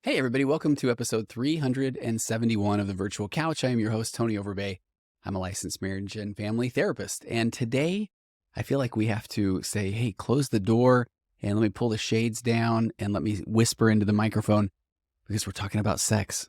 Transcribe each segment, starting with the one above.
Hey everybody, welcome to episode 371 of The Virtual Couch. I am your host, Tony Overbay. I'm a licensed marriage and family therapist. And today, I feel like we have to say, hey, close the door and let me pull the shades down and let me whisper into the microphone because we're talking about sex.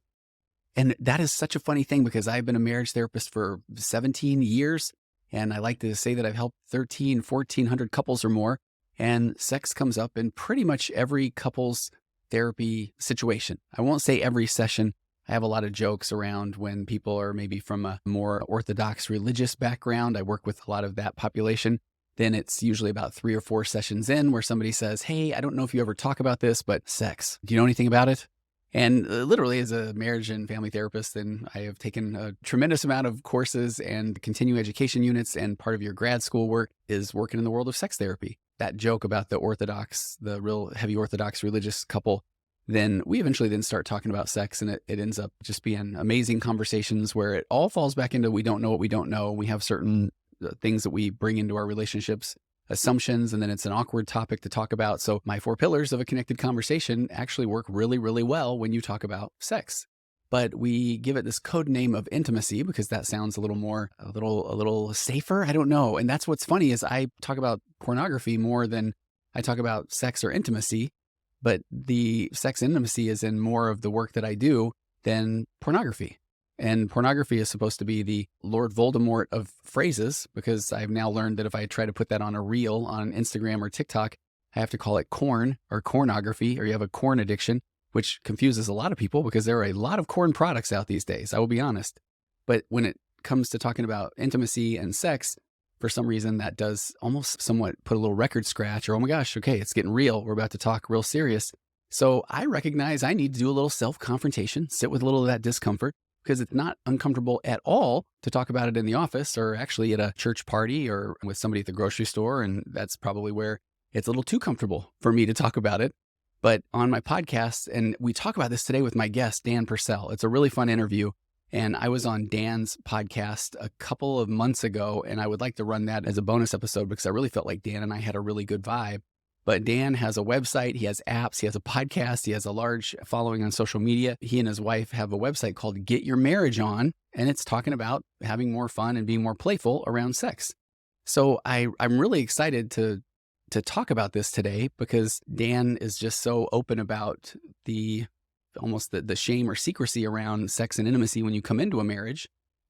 And that is such a funny thing because I've been a marriage therapist for 17 years. And I like to say that I've helped 1,400 couples or more. And sex comes up in pretty much every couple's therapy situation. I won't say every session. I have a lot of jokes around when people are maybe from a more orthodox religious background. I work with a lot of that population. Then it's usually about 3 or 4 sessions in where somebody says, hey, I don't know if you ever talk about this, but sex, do you know anything about it? And literally as a marriage and family therapist, then I have taken a tremendous amount of courses and continuing education units. And part of your grad school work is working in the world of sex therapy. That joke about the real heavy Orthodox religious couple, then we eventually then start talking about sex, and it ends up just being amazing conversations where it all falls back into we don't know what we don't know. We have certain things that we bring into our relationships, assumptions, and then it's an awkward topic to talk about. So my 4 pillars of a connected conversation actually work really, really well when you talk about sex. But we give it this code name of intimacy because that sounds a little safer. I don't know. And that's what's funny is I talk about pornography more than I talk about sex or intimacy, but the sex intimacy is in more of the work that I do than pornography. And pornography is supposed to be the Lord Voldemort of phrases because I've now learned that if I try to put that on a reel on Instagram or TikTok, I have to call it corn or cornography, or you have a corn addiction, which confuses a lot of people because there are a lot of corn products out these days, I will be honest. But when it comes to talking about intimacy and sex, for some reason that does almost somewhat put a little record scratch or, oh my gosh, okay, it's getting real. We're about to talk real serious. So I recognize I need to do a little self-confrontation, sit with a little of that discomfort because it's not uncomfortable at all to talk about it in the office or actually at a church party or with somebody at the grocery store. And that's probably where it's a little too comfortable for me to talk about it. But on my podcast, and we talk about this today with my guest, Dan Purcell. It's a really fun interview. And I was on Dan's podcast a couple of months ago, and I would like to run that as a bonus episode because I really felt like Dan and I had a really good vibe. But Dan has a website, he has apps, he has a podcast, he has a large following on social media. He and his wife have a website called Get Your Marriage On, and it's talking about having more fun and being more playful around sex. So I'm really excited to talk about this today because Dan is just so open about the shame or secrecy around sex and intimacy when you come into a marriage.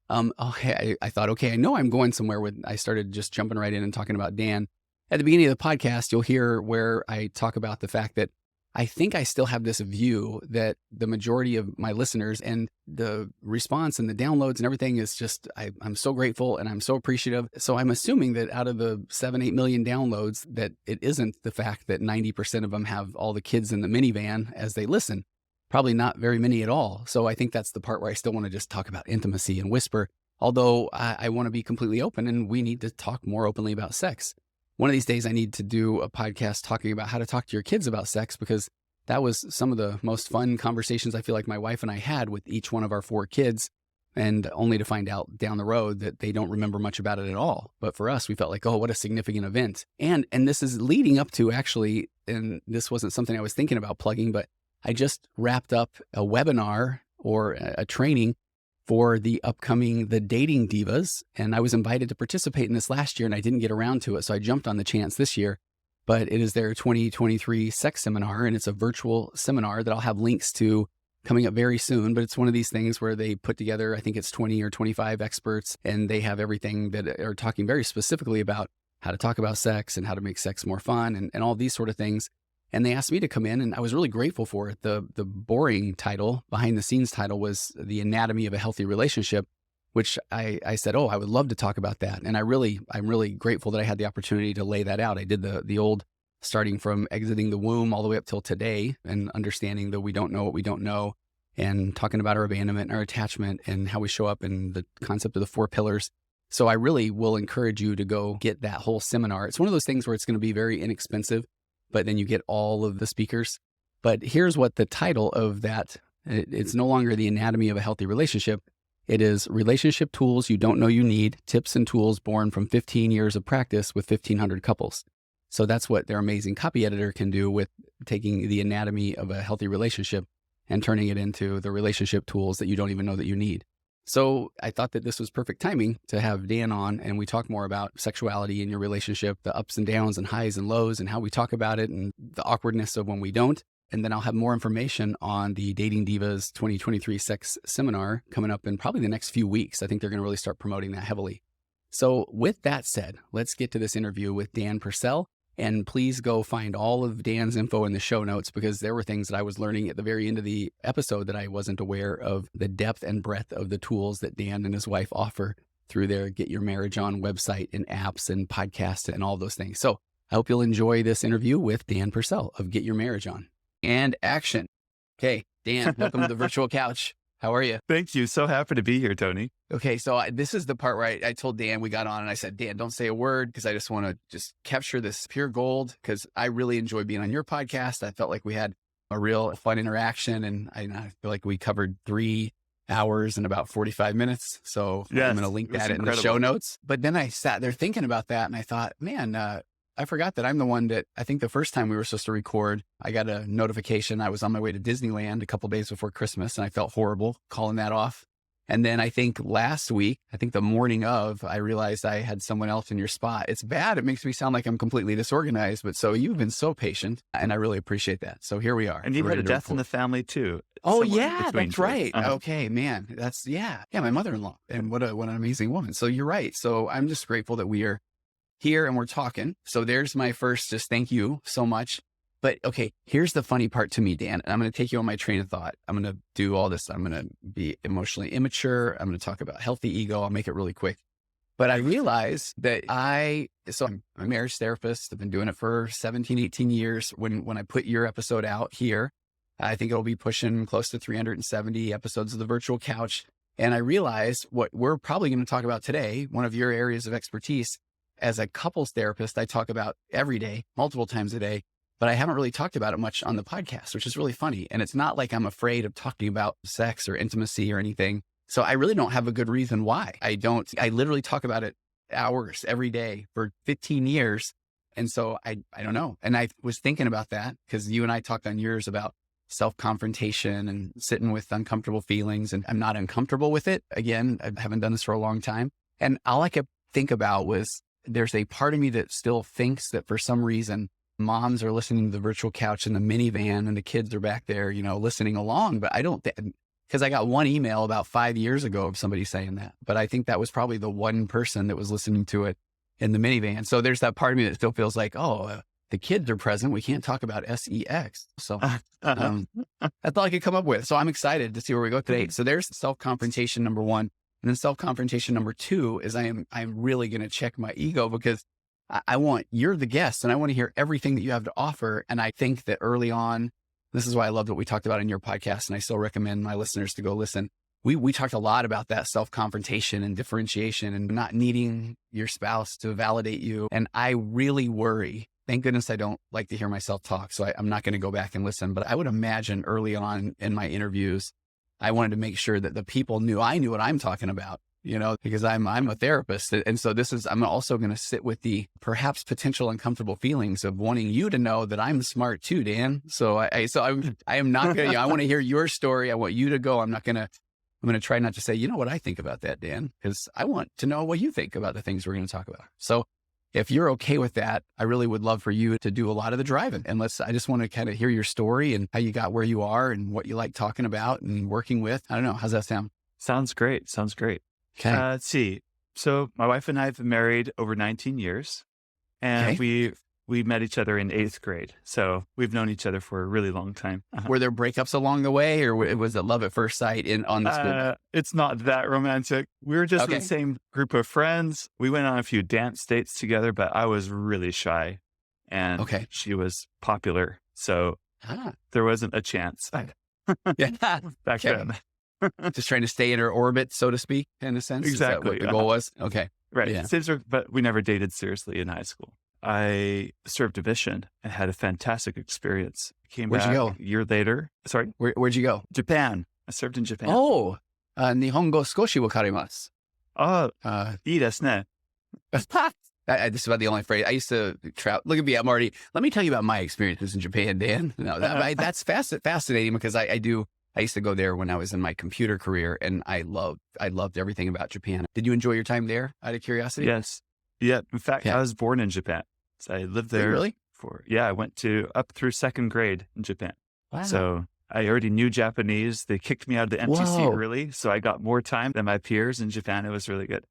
I thought, okay, I know I'm going somewhere when I started just jumping right in and talking about Dan. At the beginning of the podcast, you'll hear where I talk about the fact that I think I still have this view that the majority of my listeners and the response and the downloads and everything is just, I'm so grateful and I'm so appreciative. So I'm assuming that out of the 7-8 million downloads, that it isn't the fact that 90% of them have all the kids in the minivan as they listen. Probably not very many at all. So I think that's the part where I still want to just talk about intimacy and whisper, although I want to be completely open and we need to talk more openly about sex. One of these days, I need to do a podcast talking about how to talk to your kids about sex because that was some of the most fun conversations I feel like my wife and I had with each one of our 4 kids, and only to find out down the road that they don't remember much about it at all. But for us, we felt like, oh, what a significant event. And this is leading up to actually, and this wasn't something I was thinking about plugging, but I just wrapped up a webinar or a training for the upcoming The Dating Divas. And I was invited to participate in this last year and I didn't get around to it. So I jumped on the chance this year, but it is their 2023 sex seminar. And it's a virtual seminar that I'll have links to coming up very soon. But it's one of these things where they put together, I think it's 20 or 25 experts, and they have everything that are talking very specifically about how to talk about sex and how to make sex more fun and all these sort of things. And they asked me to come in, and I was really grateful for it. The boring title, behind the scenes title, was The Anatomy of a Healthy Relationship, which I said, oh, I would love to talk about that. And I'm really grateful that I had the opportunity to lay that out. I did the old starting from exiting the womb all the way up till today and understanding that we don't know what we don't know and talking about our abandonment and our attachment and how we show up and the concept of the 4 pillars. So I really will encourage you to go get that whole seminar. It's one of those things where it's going to be very inexpensive, but then you get all of the speakers. But here's what the title of that, it's no longer The Anatomy of a Healthy Relationship. It is relationship tools you don't know you need, tips and tools born from 15 years of practice with 1,500 couples. So that's what their amazing copy editor can do with taking the anatomy of a healthy relationship and turning it into the relationship tools that you don't even know that you need. So I thought that this was perfect timing to have Dan on, and we talk more about sexuality in your relationship, the ups and downs and highs and lows and how we talk about it and the awkwardness of when we don't. And then I'll have more information on the Dating Divas 2023 Sex Seminar coming up in probably the next few weeks. I think they're going to really start promoting that heavily. So with that said, let's get to this interview with Dan Purcell. And please go find all of Dan's info in the show notes, because there were things that I was learning at the very end of the episode that I wasn't aware of, the depth and breadth of the tools that Dan and his wife offer through their Get Your Marriage On website and apps and podcasts and all those things. So I hope you'll enjoy this interview with Dan Purcell of Get Your Marriage On. And action. Okay, Dan, welcome to the virtual couch. How are you? Thank you. So happy to be here, Tony. Okay, so this is the part where I told Dan, we got on and I said, Dan, don't say a word, because I just want to just capture this pure gold, because I really enjoy being on your podcast. I felt like we had a real fun interaction, and I feel like we covered 3 hours and about 45 minutes. So Yes, I'm going to link it was that in the incredible. show notes. But then I sat there thinking about that, and I thought, man, I forgot that I'm the one that, I think the first time we were supposed to record, I got a notification. I was on my way to Disneyland a couple days before Christmas, and I felt horrible calling that off. And then I think last week, the morning of, I realized I had someone else in your spot. It's bad. It makes me sound like I'm completely disorganized, but so you've been so patient, and I really appreciate that. So here we are. And you We're had a ready to death in record. the family too. Oh somewhere in yeah, between that's two. right. Uh-huh. Okay, man. That's, yeah, my mother-in-law, and what an amazing woman. So you're right. So I'm just grateful that we are here and we're talking. So there's my first, just thank you so much. But okay, here's the funny part to me, Dan. I'm going to take you on my train of thought. I'm going to do all this. I'm going to be emotionally immature. I'm going to talk about healthy ego. I'll make it really quick. But I realize that I'm a marriage therapist. I've been doing it for 17, 18 years. When I put your episode out here, I think it'll be pushing close to 370 episodes of the virtual couch. And I realized what we're probably going to talk about today, one of your areas of expertise. As a couples therapist, I talk about every day, multiple times a day, but I haven't really talked about it much on the podcast, which is really funny. And it's not like I'm afraid of talking about sex or intimacy or anything. So I really don't have a good reason why I don't. I literally talk about it hours every day for 15 years. And so I don't know. And I was thinking about that because you and I talked on yours about self-confrontation and sitting with uncomfortable feelings. And I'm not uncomfortable with it. Again, I haven't done this for a long time. And all I could think about was, there's a part of me that still thinks that for some reason moms are listening to the virtual couch in the minivan and the kids are back there, listening along. But I don't, because I got one email about 5 years ago of somebody saying that, but I think that was probably the one person that was listening to it in the minivan. So there's that part of me that still feels like, the kids are present. We can't talk about sex. So that's all I could come up with. So I'm excited to see where we go today. So there's self-confrontation number one. And then self-confrontation number two is I'm really going to check my ego, because you're the guest and I want to hear everything that you have to offer. And I think that early on, this is why I loved what we talked about in your podcast. And I still recommend my listeners to go listen. We talked a lot about that self-confrontation and differentiation and not needing your spouse to validate you. And I really worry. Thank goodness I don't like to hear myself talk. So I'm not going to go back and listen, but I would imagine early on in my interviews, I wanted to make sure that the people knew I knew what I'm talking about, because I'm a therapist. And so I'm also going to sit with the perhaps potential uncomfortable feelings of wanting you to know that I'm smart too, Dan. So I am not going to, I want to hear your story. I want you to go. I'm going to try not to say, you know what I think about that, Dan, because I want to know what you think about the things we're going to talk about. So if you're okay with that, I really would love for you to do a lot of the driving. And I just want to kind of hear your story and how you got where you are and what you like talking about and working with. I don't know. How's that sound? Sounds great. Okay. Let's see. So my wife and I have been married over 19 years, and we met each other in 8th grade. So we've known each other for a really long time. Were there breakups along the way, or was it love at first sight on the school? It's not that romantic. We were just Okay. the same group of friends. We went on a few dance dates together, but I was really shy and she was popular. So there wasn't a chance Yeah. back then. Just trying to stay in her orbit, so to speak, in a sense. Exactly. Is that what the goal was? Okay. Right. Yeah. But we never dated seriously in high school. I served a mission and had a fantastic experience. Came Where'd back you go? a year later. Sorry? Where'd you go? Japan. I served in Japan. Oh, Nihongo skoshi wakarimasu. Oh, Uh, いいですね. this is about the only phrase I used to travel. Look at me. Let me tell you about my experiences in Japan, Dan. No, that's fascinating because I used to go there when I was in my computer career, and I loved everything about Japan. Did you enjoy your time there out of curiosity? Yes. Yeah. In fact, Yeah. I was born in Japan. So I lived Were you there really? I went to up through second grade in Japan. Wow. So I already knew Japanese. They kicked me out of the MTC Whoa. early. So I got more time than my peers in Japan. It was really good.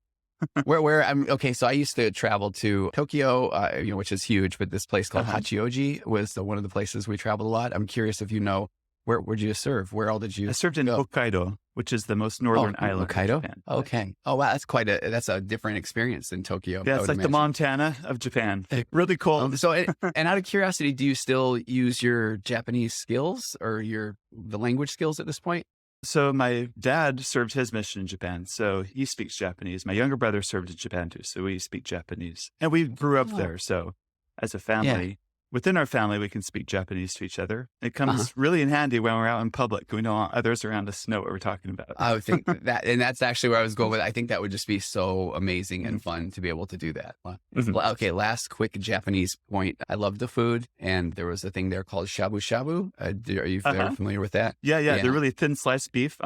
Where I'm okay. So I used to travel to Tokyo, which is huge, but this place called Hachioji was one of the places we traveled a lot. I'm curious if you know where'd you serve? Where all did you? I served in Hokkaido, which is the most northern island Hokkaido? of Japan. Okay. Oh wow, that's a different experience than Tokyo. Yeah, it's like the Montana of Japan. Really cold. And out of curiosity, do you still use your Japanese skills or the language skills at this point? So my dad served his mission in Japan, so he speaks Japanese. My younger brother served in Japan too, so we speak Japanese. And we grew up there, so as a family, within our family, we can speak Japanese to each other. It comes really in handy when we're out in public. We don't want others around us know what we're talking about. I would think that, and that's actually where I was going with. I think that would just be so amazing and fun to be able to do that. Okay, last quick Japanese point. I love the food, and there was a thing there called shabu shabu. Are you familiar with that? Yeah. They're really thin sliced beef.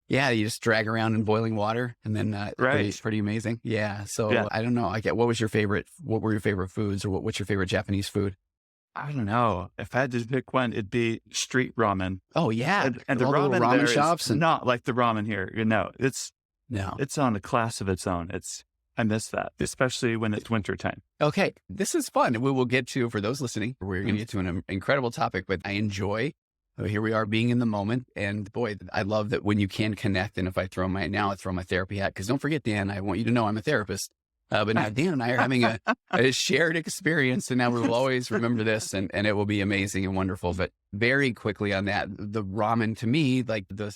Yeah, you just drag around in boiling water, and then pretty amazing. Yeah. So I don't know. What were your favorite foods, or what's your favorite Japanese food? I don't know. If I had to pick one, it'd be street ramen. Oh yeah, and the ramen there shops is not like the ramen here. It's on a class of its own. I miss that, especially when it's wintertime. Okay, this is fun. We will get to, for those listening, we're going to get to an incredible topic, but I enjoy. Here we are being in the moment, and boy, I love that when you can connect. And if I throw my therapy hat, because don't forget, Dan, I want you to know I'm a therapist. But now Dan and I are having a shared experience, and now we will always remember this, and it will be amazing and wonderful. But very quickly on that, the ramen to me,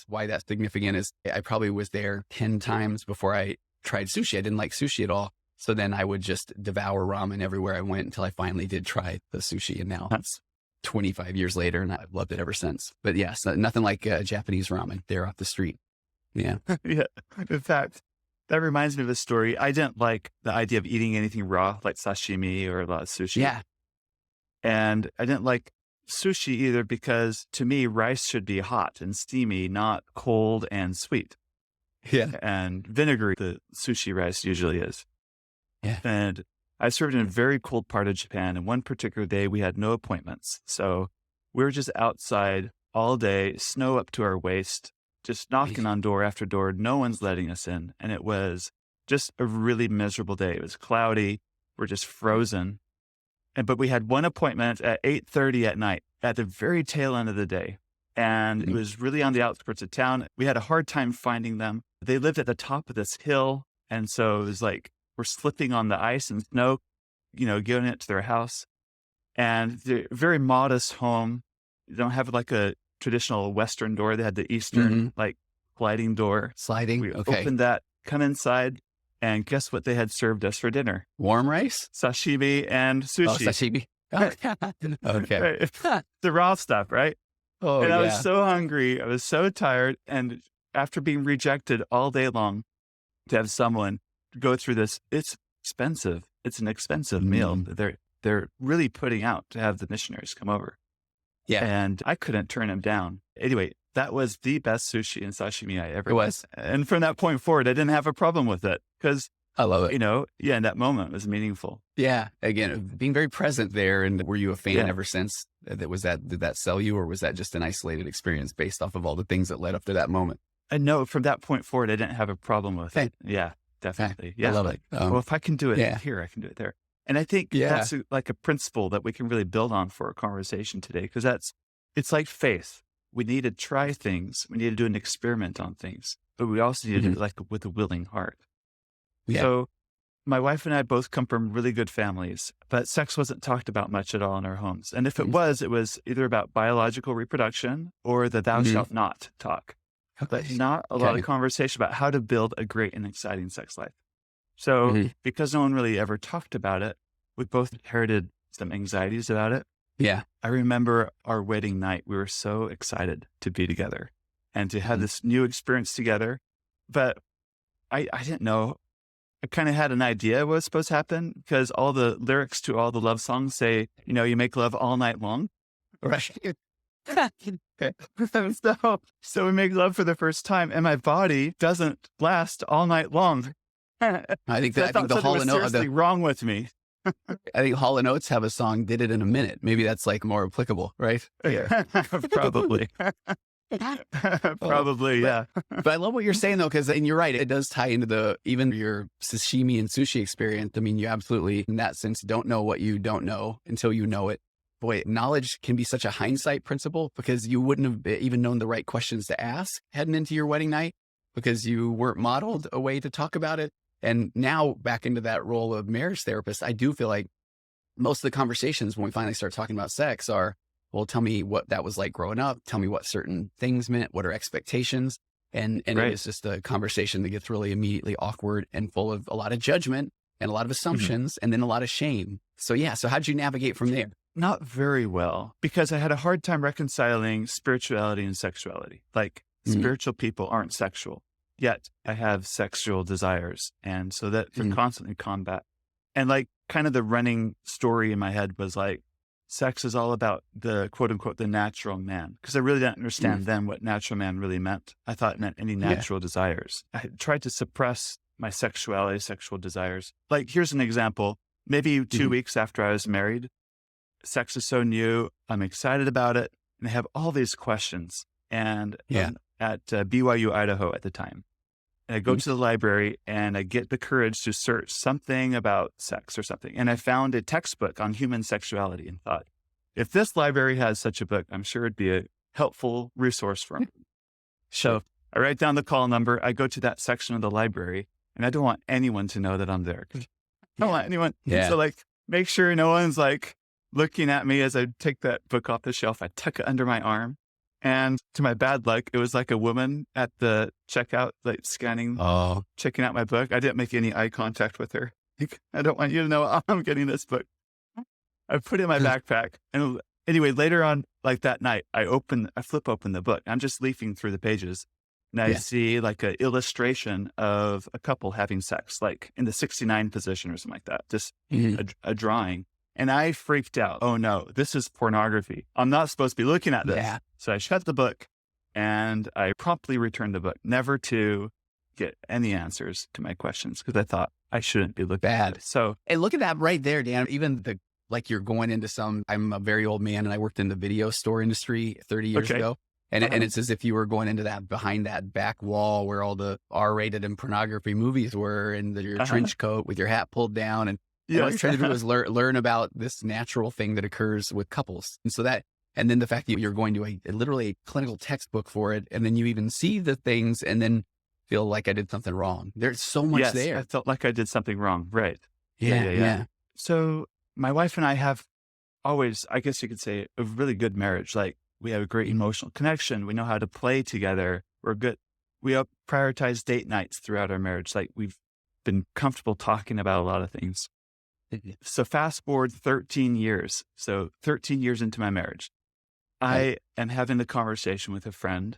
why that's significant is I probably was there 10 times before I tried sushi. I didn't like sushi at all. So then I would just devour ramen everywhere I went until I finally did try the sushi. And now that's 25 years later, and I've loved it ever since. But yes, nothing like Japanese ramen there off the street. Yeah. Yeah. In fact, that reminds me of a story. I didn't like the idea of eating anything raw, like sashimi or sushi. Yeah. And I didn't like sushi either because to me, rice should be hot and steamy, not cold and sweet. Yeah. And vinegary, the sushi rice usually is. Yeah. And I served in a very cold part of Japan. And one particular day, we had no appointments. So we were just outside all day, snow up to our waist, just knocking on door after door. No one's letting us in. And it was just a really miserable day. It was cloudy. We're just frozen. But we had one appointment at 8:30 at night at the very tail end of the day. And it was really on the outskirts of town. We had a hard time finding them. They lived at the top of this hill. And so it was like, we're slipping on the ice and snow, getting it to their house. And they're a very modest home. You don't have like a traditional Western door. They had the Eastern, sliding door. Sliding. We Okay. opened that, come inside, and guess what they had served us for dinner? Warm rice? Sashimi and sushi. Oh, sashimi. Okay. The raw stuff, right? Oh, and I was so hungry. I was so tired. And after being rejected all day long, to have someone go through this, it's expensive. It's an expensive meal. They're really putting out to have the missionaries come over. Yeah. And I couldn't turn them down. Anyway, that was the best sushi and sashimi I ever It was. had. And from that point forward, I didn't have a problem with it because I love it. In that moment was meaningful. Yeah. Again, being very present there. And were you a fan ever since? Did that sell you, or was that just an isolated experience based off of all the things that led up to that moment? And no, from that point forward, I didn't have a problem with it. Yeah, definitely. Yeah. I love it. Well, if I can do it here, I can do it there. And I think that's like a principle that we can really build on for our conversation today, because it's like faith. We need to try things. We need to do an experiment on things, but we also need to do it with a willing heart. Yeah. So my wife and I both come from really good families, but sex wasn't talked about much at all in our homes. And if it was either about biological reproduction or the thou shalt not talk, but not a lot of conversation about how to build a great and exciting sex life. So because no one really ever talked about it, we both inherited some anxieties about it. Yeah. I remember our wedding night. We were so excited to be together and to have this new experience together. but I didn't know. I kind of had an idea what was supposed to happen because all the lyrics to all the love songs say, you make love all night long. Right. So we make love for the first time and my body doesn't last all night long. I think So that I thought the something Hall was and Oates, seriously wrong with me. I think Hall and Oates have a song "Did It in a Minute." Maybe that's like more applicable, right? Yeah. Probably. Probably, yeah. But I love what you're saying though, because and you're right, it does tie into even your sashimi and sushi experience. I mean, you absolutely, in that sense, don't know what you don't know until you know it. Boy, knowledge can be such a hindsight principle because you wouldn't have even known the right questions to ask heading into your wedding night because you weren't modeled a way to talk about it. And now back into that role of marriage therapist, I do feel like most of the conversations when we finally start talking about sex are, well, tell me what that was like growing up. Tell me what certain things meant. What are expectations? And it Right. is just a conversation that gets really immediately awkward and full of a lot of judgment and a lot of assumptions and then a lot of shame. So yeah. So how'd you navigate from there? Not very well because I had a hard time reconciling spirituality and sexuality. Like spiritual people aren't sexual, yet I have sexual desires. And so that they're constantly combat. And like kind of the running story in my head was like, sex is all about the quote unquote, the natural man. Because I really didn't understand then what natural man really meant. I thought it meant any natural desires. I tried to suppress my sexuality, sexual desires. Like, here's an example. Maybe 2 weeks after I was married, sex is so new. I'm excited about it. And I have all these questions. And at BYU, Idaho at the time. And I go to the library and I get the courage to search something about sex or something. And I found a textbook on human sexuality and thought, if this library has such a book, I'm sure it'd be a helpful resource for me. So I write down the call number. I go to that section of the library and I don't want anyone to know that I'm there. I don't want anyone. So like, make sure no one's like looking at me as I take that book off the shelf. I tuck it under my arm. And to my bad luck, it was like a woman at the checkout, like scanning, checking out my book. I didn't make any eye contact with her. Like, I don't want you to know I'm getting this book. I put it in my backpack. And anyway, later on, like that night, I flip open the book. I'm just leafing through the pages. And I see like an illustration of a couple having sex, like in the 69 position or something like that. Just a drawing. And I freaked out. Oh no, this is pornography. I'm not supposed to be looking at this. Yeah. So I shut the book and I promptly returned the book, never to get any answers to my questions because I thought I shouldn't be looking at it. So, and look at that right there, Dan. Even like you're going into I'm a very old man and I worked in the video store industry 30 years ago. And it's as if you were going into that behind that back wall where all the R-rated and pornography movies were and your trench coat with your hat pulled down. And all you're trying to do is learn about this natural thing that occurs with couples. And so and then the fact that you're going to literally a clinical textbook for it. And then you even see the things and then feel like I did something wrong. There's so much there. I felt like I did something wrong. Right. Yeah. So my wife and I have always, I guess you could say, a really good marriage. Like we have a great emotional connection. We know how to play together. We're good. We prioritize date nights throughout our marriage. Like we've been comfortable talking about a lot of things. So fast forward 13 years. So 13 years into my marriage, I am having a conversation with a friend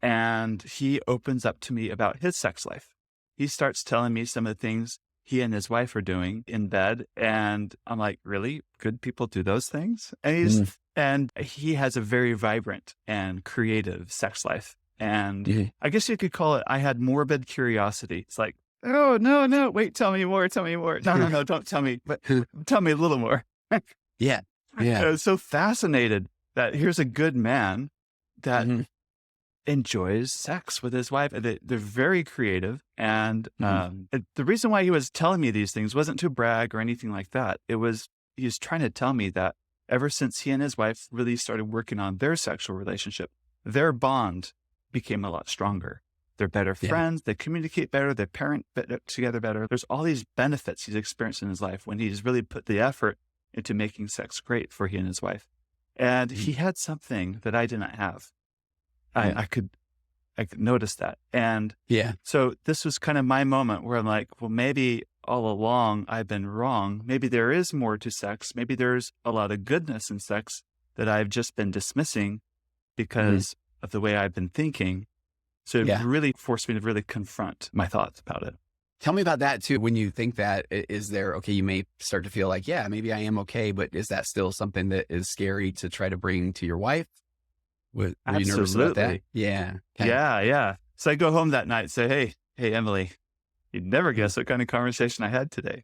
and he opens up to me about his sex life. He starts telling me some of the things he and his wife are doing in bed. And I'm like, really? Good people do those things? And he has a very vibrant and creative sex life. And I guess you could call it, I had morbid curiosity. It's like, oh, no, wait, tell me more. No, don't tell me, but tell me a little more. Yeah. I was so fascinated that here's a good man that enjoys sex with his wife. They're very creative. And the reason why he was telling me these things wasn't to brag or anything like that. He was trying to tell me that ever since he and his wife really started working on their sexual relationship, their bond became a lot stronger. They're better friends. They communicate better. They parent together better. There's all these benefits he's experienced in his life when he's really put the effort into making sex great for he and his wife. And he had something that I did not have. I could notice that. And so this was kind of my moment where I'm like, well, maybe all along I've been wrong. Maybe there is more to sex. Maybe there's a lot of goodness in sex that I've just been dismissing because of the way I've been thinking. So it Yeah. really forced me to really confront my thoughts about it. Tell me about that too. When you think that, is there, okay, you may start to feel like, yeah, maybe I am okay, but is that still something that is scary to try to bring to your wife? Were you nervous about that? Absolutely. Yeah. Okay. Yeah, yeah. So I go home that night and say, hey, Emily, you'd never Mm. guess what kind of conversation I had today.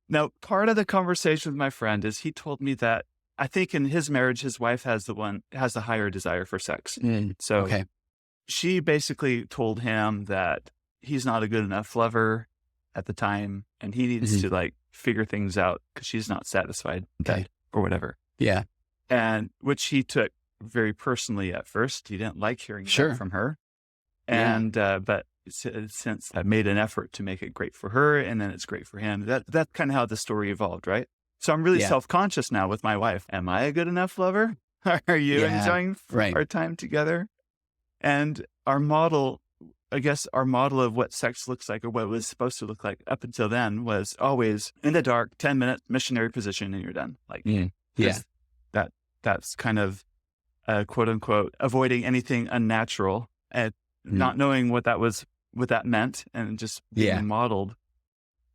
Now, part of the conversation with my friend is he told me that I think in his marriage, his wife has the higher desire for sex. Mm. So Okay. she basically told him that he's not a good enough lover at the time and he needs Mhm. to like figure things out because she's not satisfied with Okay. that or whatever. Yeah. And which he took very personally at first. He didn't like hearing that Sure. from her. Yeah. And, but since I made an effort to make it great for her and then it's great for him, that's kind of how the story evolved, right? So I'm really Yeah. self-conscious now with my wife. Am I a good enough lover? Are you Yeah. enjoying Right. our time together? And our model, I guess our model of what sex looks like or what it was supposed to look like up until then was always in the dark, 10-minute missionary position and you're done. Like, Mm. Yeah. 'cause that's kind of quote unquote, avoiding anything unnatural and Mm. not knowing what that meant and just being Yeah. modeled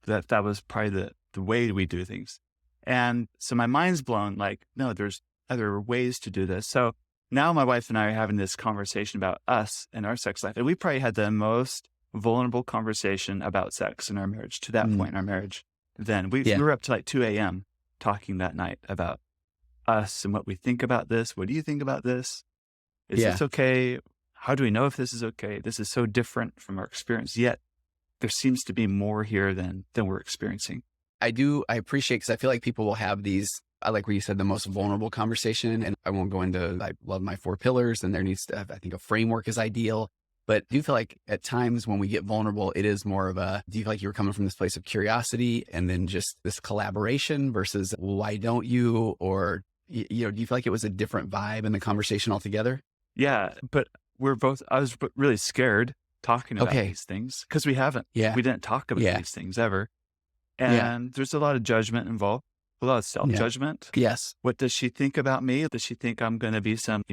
that was probably the way we do things. And so my mind's blown like, no, there's other ways to do this. So now my wife and I are having this conversation about us and our sex life. And we probably had the most vulnerable conversation about sex in our marriage to that Mm. point in our marriage. Then we Yeah. were up to like 2 a.m. talking that night about us and what we think about this. What do you think about this? Is Yeah. this okay? How do we know if this is okay? This is so different from our experience, yet there seems to be more here than we're experiencing. I appreciate, because I feel like people will have these, I like where you said the most vulnerable conversation, and I won't go into, I love my 4 pillars and there needs to have, I think a framework is ideal. But do you feel like at times when we get vulnerable, it is more of do you feel like you were coming from this place of curiosity and then just this collaboration versus why don't you? Or, do you feel like it was a different vibe in the conversation altogether? Yeah, but I was really scared talking about Okay. these things because we Yeah. didn't talk about Yeah. these things ever. Yeah. And there's a lot of judgment involved, a lot of self-judgment. Yes. What does she think about me? Does she think I'm going to be some,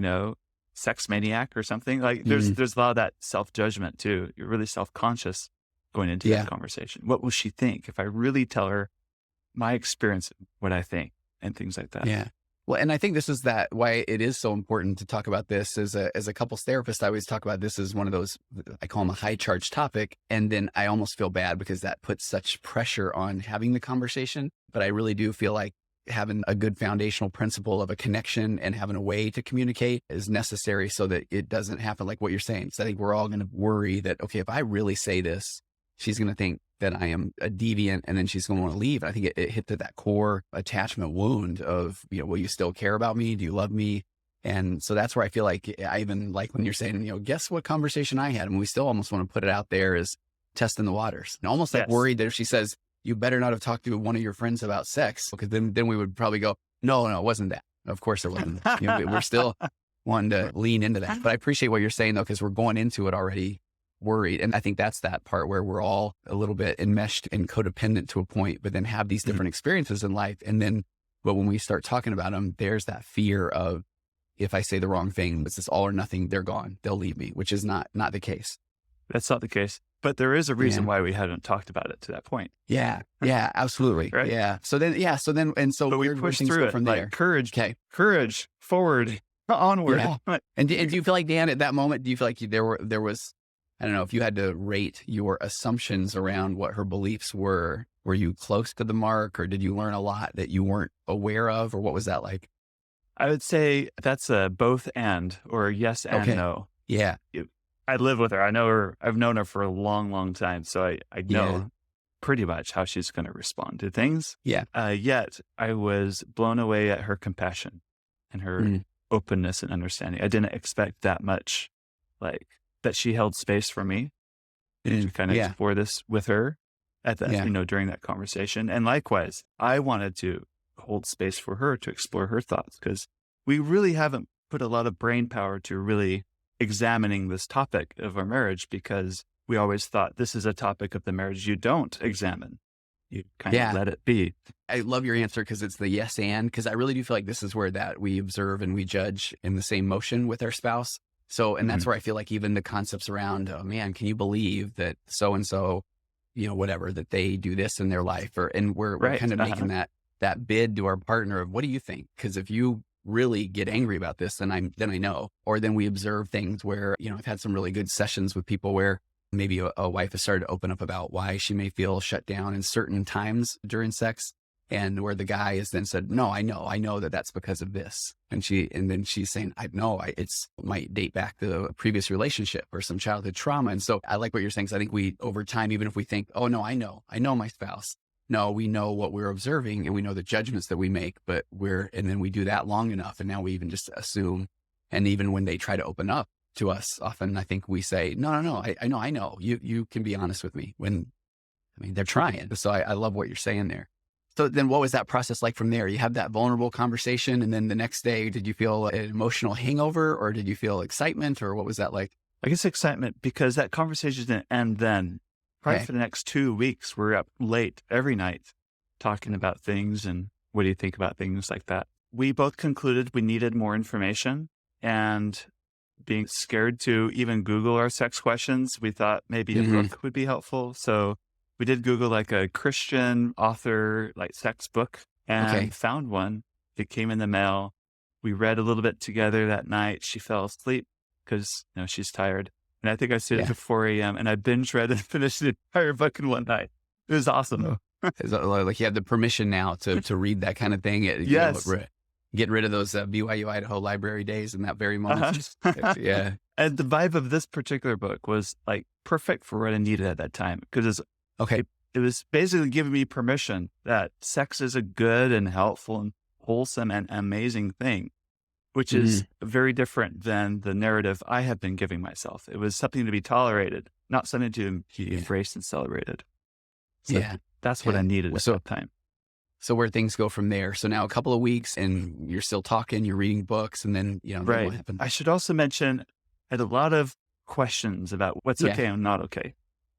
sex maniac or something? Like there's a lot of that self-judgment too. You're really self-conscious going into Yeah. that conversation. What will she think if I really tell her my experience, what I think and things like that? Yeah. Well, and I think this is why it is so important to talk about this as a couples therapist. I always talk about this as one of those, I call them a high charge topic. And then I almost feel bad because that puts such pressure on having the conversation. But I really do feel like having a good foundational principle of a connection and having a way to communicate is necessary so that it doesn't happen like what you're saying. So I think we're all going to worry that, okay, if I really say this, she's going to think that I am a deviant and then she's going to want to leave. And I think it hit to that core attachment wound of, will you still care about me? Do you love me? And so that's where I feel like I even like when you're saying, guess what conversation I had? And we still almost want to put it out there as testing the waters and almost like Yes. worried that if she says, you better not have talked to one of your friends about sex, because then we would probably go, no, it wasn't that. Of course it wasn't. We're still wanting to lean into that. But I appreciate what you're saying though, because we're going into it already worried. And I think that's that part where we're all a little bit enmeshed and codependent to a point, but then have these different experiences in life. And then, but when we start talking about them, there's that fear of, if I say the wrong thing, it's this all or nothing, they're gone, they'll leave me, which is not the case. That's not the case. But there is a reason why we hadn't talked about it to that point. Yeah. Yeah, absolutely. Right? Yeah. So then, But we where pushed things through go it from like there. courage, forward, onward. Yeah. And do you feel like, Dan, at that moment, do you feel like there was, I don't know, if you had to rate your assumptions around what her beliefs were you close to the mark, or did you learn a lot that you weren't aware of, or what was that like? I would say that's a both and, or yes and Okay. no. Yeah. I live with her. I know her. I've known her for a long, long time. So I know pretty much how she's going to respond to things. Yeah. Yet I was blown away at her compassion and her openness and understanding. I didn't expect that much, like that she held space for me to kind of explore this with her at that, during that conversation. And likewise, I wanted to hold space for her to explore her thoughts, because we really haven't put a lot of brain power to really examining this topic of our marriage, because we always thought this is a topic of the marriage you don't examine. You kind of let it be. I love your answer, because it's the yes and, because I really do feel like this is where that we observe and we judge in the same motion with our spouse. So, and that's Mhm. where I feel like even the concepts around, oh man, can you believe that so and so, whatever, that they do this in their life, and we're Right. kind of making that bid to our partner of what do you think? Because if you really get angry about this, then I know. Or then we observe things where, I've had some really good sessions with people where maybe a wife has started to open up about why she may feel shut down in certain times during sex. And where the guy has then said, no, I know that that's because of this. And then she's saying, I know it's might date back to a previous relationship or some childhood trauma. And so I like what you're saying. 'Cause I think we, over time, even if we think, oh no, I know my spouse. No, we know what we're observing and we know the judgments that we make, and then we do that long enough. And now we even just assume. And even when they try to open up to us, often I think we say, no, I know you can be honest with me they're trying. So I love what you're saying there. So then what was that process like from there? You have that vulnerable conversation. And then the next day, did you feel an emotional hangover or did you feel excitement or what was that like? I guess excitement because that conversation didn't end then. Probably Okay. for the next 2 weeks, we're up late every night talking about things and what do you think about things like that. We both concluded we needed more information and being scared to even Google our sex questions, we thought maybe a Hmm. book would be helpful. So we did Google like a Christian author, like sex book, Okay. and found one. It came in the mail. We read a little bit together that night. She fell asleep because she's tired. And I think I stayed up Yeah. to 4 a.m. and I binge read and finished the entire book in one night. It was awesome. Oh. Is that like you have the permission now to read that kind of thing, Yes. get rid of those BYU Idaho library days in that very moment. Uh-huh. Yeah. And the vibe of this particular book was like perfect for what I needed at that time because Okay. it was basically giving me permission that sex is a good and helpful and wholesome and amazing thing, which is Mhm. very different than the narrative I have been giving myself. It was something to be tolerated, not something to be Yeah. embraced and celebrated. So Yeah. that's what I Okay. needed Well, at that time. So where things go from there. So now a couple of weeks and you're still talking, you're reading books, and then, then Right. what happened? I should also mention I had a lot of questions about what's Yeah. okay and not okay.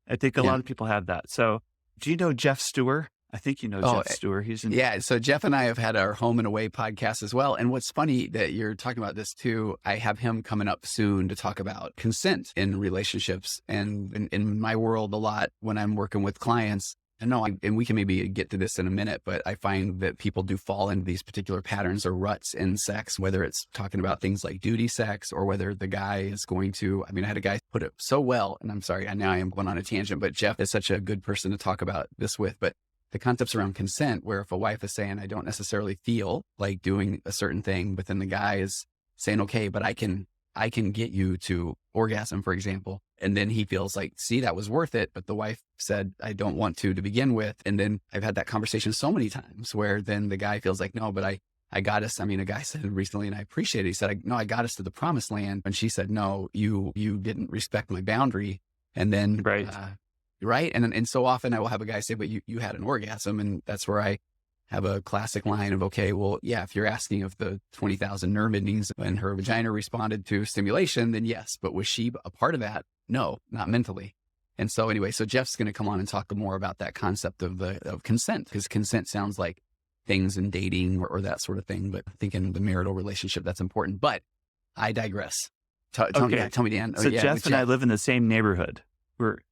I think a Yeah. lot of people have that. So do you know Jeff Stewart? I think you know Oh, Jeff Stewart. He's in. yeah. So Jeff and I have had our home and away podcast as well. And what's funny that you're talking about this too, I have him coming up soon to talk about consent in relationships. And in my world, a lot when I'm working with clients, and we can maybe get to this in a minute, but I find that people do fall into these particular patterns or ruts in sex, whether it's talking about things like duty sex or whether the guy is going to, I had a guy put it so well, and I'm sorry, now I am going on a tangent, but Jeff is such a good person to talk about this with, but the concepts around consent, where if a wife is saying, I don't necessarily feel like doing a certain thing, but then the guy is saying, okay, but I can get you to orgasm, for example. And then he feels like, see, that was worth it. But the wife said, I don't want to begin with. And then I've had that conversation so many times where then the guy feels like, no, but I got us. A guy said recently, and I appreciate it. He said, no, I got us to the promised land. And she said, no, you didn't respect my boundary. And then, Right. Right. And so often I will have a guy say, but you had an orgasm. And that's where I have a classic line of, okay, well, yeah, if you're asking if the 20,000 nerve endings and her vagina responded to stimulation, then yes. But was she a part of that? No, not mentally. And so anyway, so Jeff's going to come on and talk more about that concept of consent, because consent sounds like things in dating or that sort of thing. But I think in the marital relationship, that's important. But I digress. Tell me, Dan. So Jeff and I live in the same neighborhood.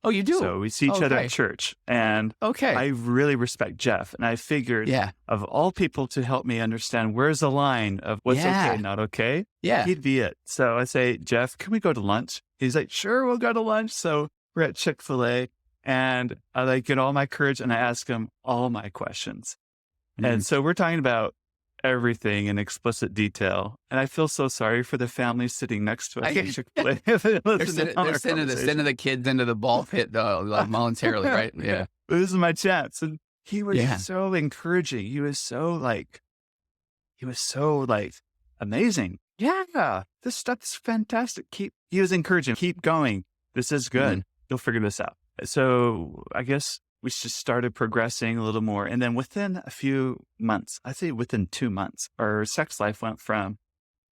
Oh, you do? So we see each other at church, and Okay. I really respect Jeff. And I figured, Yeah. of all people to help me understand where's the line of what's okay, not okay, Yeah. he'd be it. So I say, Jeff, can we go to lunch? He's like, sure, we'll go to lunch. So we're at Chick-fil-A, and I get all my courage, and I ask him all my questions. And so we're talking about everything in explicit detail. And I feel so sorry for the family sitting next to us at Chick-fil-A. They're sending the kids into the ball pit voluntarily, right? Yeah. This is my chance. And he was so encouraging. He was so amazing. Yeah, this stuff's fantastic. He was encouraging. Keep going. This is good. You'll figure this out. So I guess we just started progressing a little more. And then within a few months, I'd say within 2 months, our sex life went from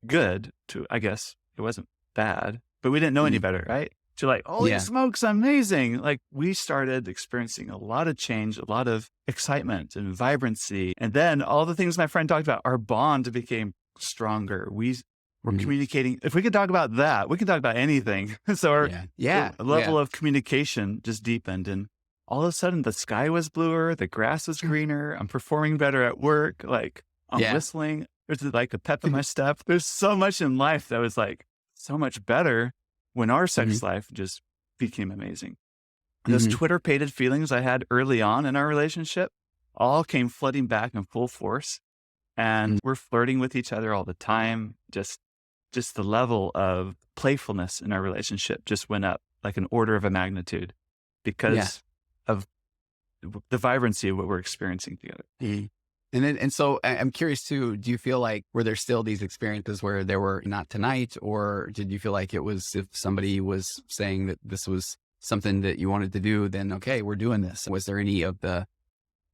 good to, I guess it wasn't bad, but we didn't know any better, right? To like, holy smokes, amazing. Like we started experiencing a lot of change, a lot of excitement and vibrancy. And then all the things my friend talked about, our bond became stronger. We we're Mhm. communicating. If we could talk about that, we can talk about anything. So our Yeah. Yeah. level Yeah. of communication just deepened, and all of a sudden the sky was bluer, the grass was greener. I'm performing better at work. Like I'm Yeah. whistling. There's like a pep in my step. There's so much in life that was like so much better when our Mhm. sex life just became amazing. Those Mhm. Twitter pated feelings I had early on in our relationship all came flooding back in full force. Mm. And we're flirting with each other all the time. Just the level of playfulness in our relationship just went up like an order of a magnitude Yeah. because of the vibrancy of what we're experiencing together. Mhm. And so I'm curious too, do you feel like were there still these experiences where there were not tonight, or did you feel like it was if somebody was saying that this was something that you wanted to do, then okay, we're doing this. Was there any of the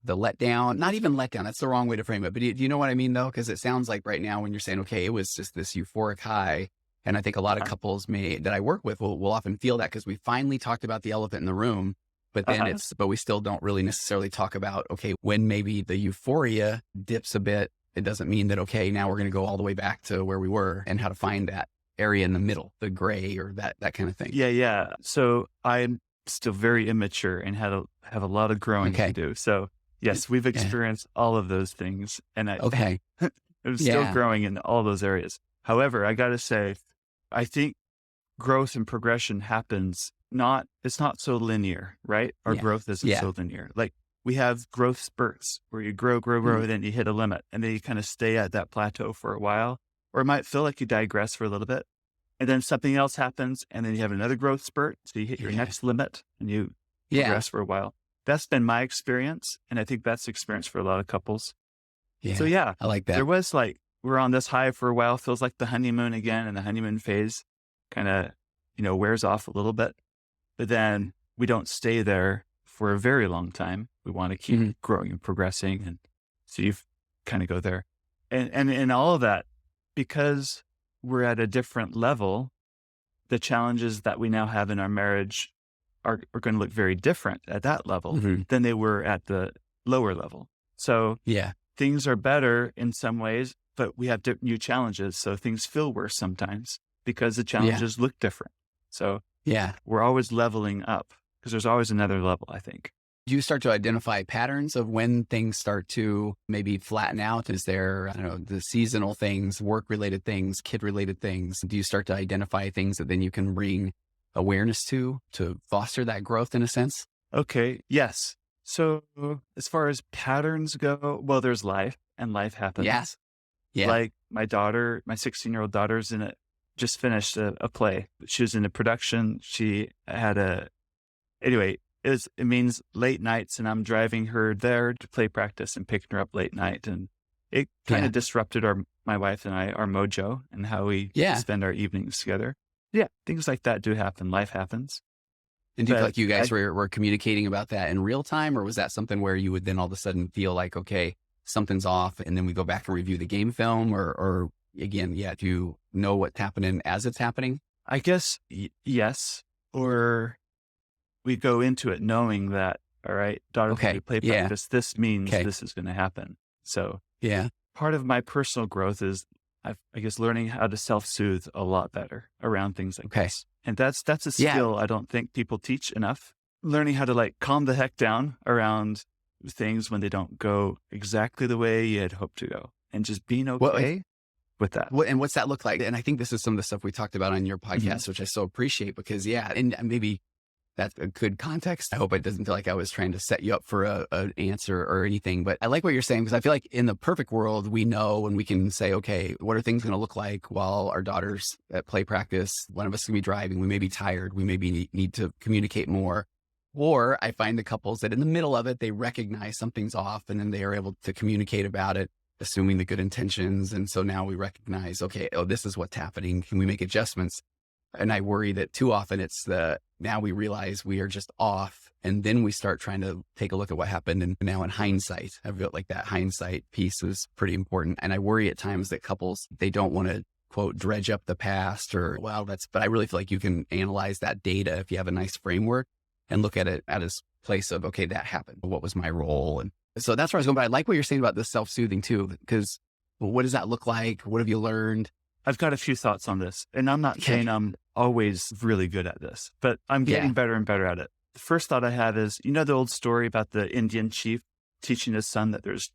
letdown, not even letdown, that's the wrong way to frame it. But do you know what I mean though? Because it sounds like right now when you're saying, okay, it was just this euphoric high. And I think a lot of Uh-huh. couples that I work with will often feel that because we finally talked about the elephant in the room, but then Uh-huh. but we still don't really necessarily talk about, okay, when maybe the euphoria dips a bit, it doesn't mean that, okay, now we're going to go all the way back to where we were and how to find that area in the middle, the gray or that kind of thing. Yeah, yeah. So I'm still very immature and have a lot of growing to Okay. do. So yes, we've Yeah. experienced all of those things, and Okay. I'm still Yeah. growing in all those areas. However, I got to say, I think growth and progression happens it's not so linear, right? Our Yeah. growth isn't Yeah. so linear. Like we have growth spurts where you grow, Mhm. then you hit a limit and then you kind of stay at that plateau for a while, or it might feel like you digress for a little bit. And then something else happens and then you have another growth spurt. So you hit your Yeah. next limit and you Yeah. progress for a while. That's been my experience. And I think that's the experience for a lot of couples. So Yeah. yeah, I like there that. was like, we're on this high for a while, feels like the honeymoon again, and the honeymoon phase kind of, wears off a little bit. But then we don't stay there for a very long time. We want to keep Mhm. growing and progressing. And so you kind of go there. And in all of that, because we're at a different level, the challenges that we now have in our marriage are going to look very different at that level Mhm. than they were at the lower level. So Yeah. things are better in some ways, but we have new challenges. So things feel worse sometimes because the Yeah. challenges look different. So Yeah. we're always leveling up because there's always another level, I think. Do you start to identify patterns of when things start to maybe flatten out? Is there, I don't know, the seasonal things, work related things, kid related things? Do you start to identify things that then you can bring awareness to foster that growth in a sense? Okay. Yes. So as far as patterns go, well, there's life and life Yeah. happens. Yeah. Like my daughter, my 16-year-old daughter's just finished a play. She was in a production. She had anyway, it means late nights and I'm driving her there to play practice and picking her up late night. And it kind Yeah. of disrupted my wife and I, our mojo and how we Yeah. spend our evenings together. Yeah. Things like that do happen. Life happens. And do you feel But like you guys were communicating about that in real time, or was that something where you would then all of a sudden feel like, okay, something's off, and then we go back and review the game film, or again, yeah, do you know what's happening as it's happening? I guess yes, or we go into it knowing that, all right, daughter's going to Okay. play Yeah. practice. This means Okay. this is going to happen. So Yeah. part of my personal growth is I guess learning how to self-soothe a lot better around things like Okay. this. And that's a Yeah. skill I don't think people teach enough. Learning how to like calm the heck down around things when they don't go exactly the way you had hoped to go and just being Well, and okay with that. and what's that look like? And I think this is some of the stuff we talked about on your Mhm. podcast, which I so appreciate because, yeah, and maybe that's a good context. I hope it doesn't feel like I was trying to set you up for an answer or anything, but I like what you're saying because I feel like in the perfect world, we know and we can say, okay, what are things going to look like while our daughter's at play practice? One of us can be driving. We may be tired. We maybe need to communicate more. Or I find the couples that in the middle of it, they recognize something's off and then they are able to communicate about it, assuming the good intentions. And so now we recognize, okay, oh, this is what's happening. Can we make adjustments? And I worry that too often now we realize we are just off. And then we start trying to take a look at what happened. And now in hindsight, I feel like that hindsight piece is pretty important. And I worry at times that couples, they don't want to quote, dredge up the past but I really feel like you can analyze that data if you have a nice framework and look at it at a place of, okay, that happened. What was my role? And so that's where I was going. But I like what you're saying about the self-soothing too, because what does that look like? What have you learned? I've got a few thoughts on this, and I'm not Okay. saying I'm always really good at this, but I'm Yeah. getting better and better at it. The first thought I have is, the old story about the Indian chief teaching his son that there's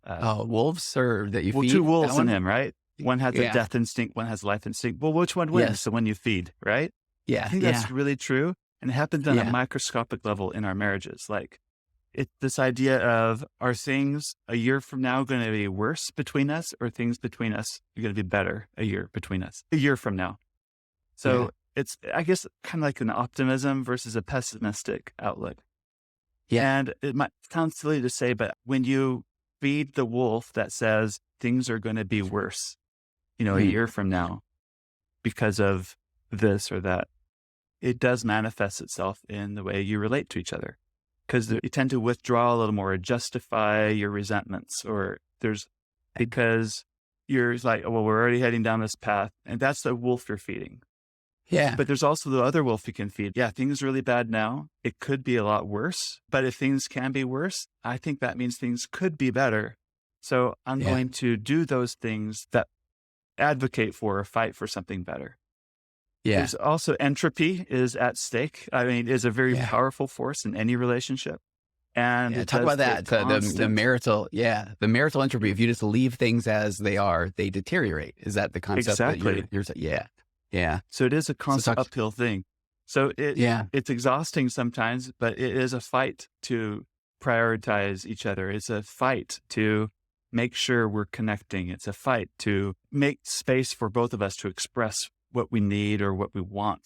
Oh, wolves or that you two feed? That wolves in one? him, right? One has a Yeah. death instinct, one has a life instinct. Well, which one wins? Yes. The one you feed, right? I Yeah. think Yeah. that's really true. And it happens on a Yeah. microscopic level in our marriages. Like this idea of, are things a year from now going to be worse between us, or things between us are going to be better a year from now? Yeah. So it's, I guess, kind of like an optimism versus a pessimistic outlook. Yeah. And it might sound silly to say, but when you feed the wolf that says things are going to be worse, a Mhm. year from now because of this or that, it does manifest itself in the way you relate to each other. Because you tend to withdraw a little more, or justify your resentments, or because you're like, oh, well, we're already heading down this path. And that's the wolf you're feeding. Yeah. But there's also the other wolf you can feed. Yeah, things are really bad now. It could be a lot worse. But if things can be worse, I think that means things could be better. So I'm Yeah. going to do those things that advocate for or fight for something better. Yeah. There's also entropy is at stake. I mean, is a very Yeah. powerful force in any relationship. And Yeah. it Talk does about create that. The constant. marital, the marital entropy. If you just leave things as they are, they deteriorate. Is that the concept that Exactly. you're saying? Yeah. Yeah. So it is a So constant talk, uphill thing. So yeah. it's exhausting sometimes, but it is a fight to prioritize each other. It's a fight to make sure we're connecting. It's a fight to make space for both of us to express what we need or what we want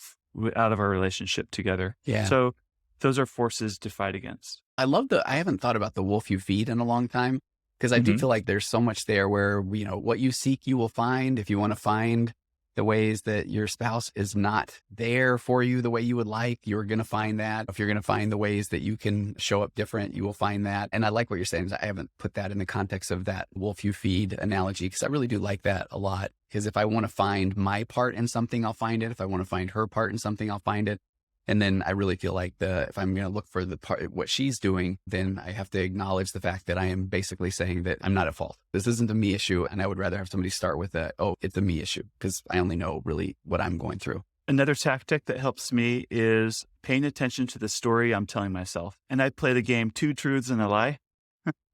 out of our relationship together. Yeah. So those are forces to fight against. I haven't thought about the wolf you feed in a long time, because I do Hmm. feel like there's so much there where, what you seek, you will find. If you want to find the ways that your spouse is not there for you the way you would like, you're going to find that. If you're going to find the ways that you can show up different, you will find that. And I like what you're saying. I haven't put that in the context of that wolf you feed analogy, because I really do like that a lot. Because if I want to find my part in something, I'll find it. If I want to find her part in something, I'll find it. And then I really feel like if I'm going to look for the part, what she's doing, then I have to acknowledge the fact that I am basically saying that I'm not at fault. This isn't a me issue. And I would rather have somebody start with it's a me issue, because I only know really what I'm going through. Another tactic that helps me is paying attention to the story I'm telling myself. And I play the game Two Truths and a Lie.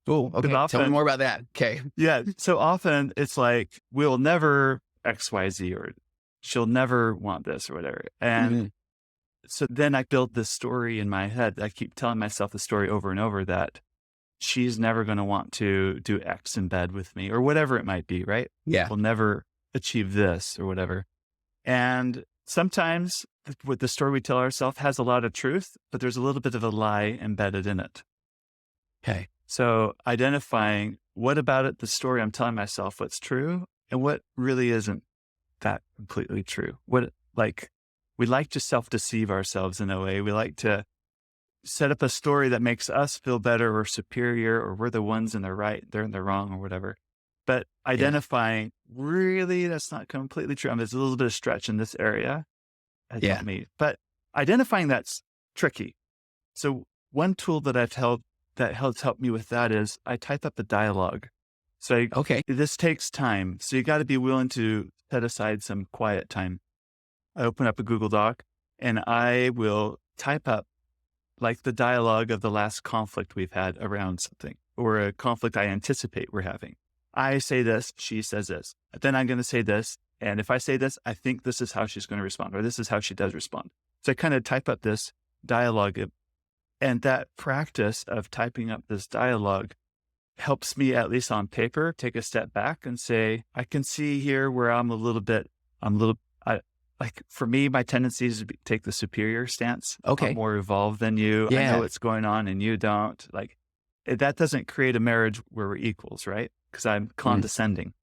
Oh, okay. Tell me more about that. Okay. Yeah. So often it's like, we'll never XYZ, or she'll never want this or whatever. And Mhm. so then I build this story in my head. I keep telling myself the story over and over that she's never going to want to do X in bed with me, or whatever it might be, right? Yeah. We'll never achieve this or whatever. And sometimes what the story we tell ourselves has a lot of truth, but there's a little bit of a lie embedded in it. Okay. So identifying what about it, the story I'm telling myself, what's true, and what really isn't that completely true. We like to self-deceive ourselves in a way. We like to set up a story that makes us feel better or superior, or we're the ones in the right, they're in the wrong, or whatever. But identifying, really, that's not completely true. I mean, there's a little bit of stretch in this area. Has helped me. But identifying that's tricky. So one tool that has helped me with that is I type up a dialogue. So Okay. this takes time. So you got to be willing to set aside some quiet time. I open up a Google Doc and I will type up like the dialogue of the last conflict we've had around something, or a conflict I anticipate we're having. I say this, she says this. Then I'm going to say this. And if I say this, I think this is how she's going to respond, or this is how she does respond. So I kind of type up this dialogue, and that practice of typing up this dialogue helps me, at least on paper, take a step back and say, I can see here where like for me, my tendency is to take the superior stance. Okay. I'm more evolved than you. I know what's going on and you don't. Like that doesn't create a marriage where we're equals, right? Because I'm condescending.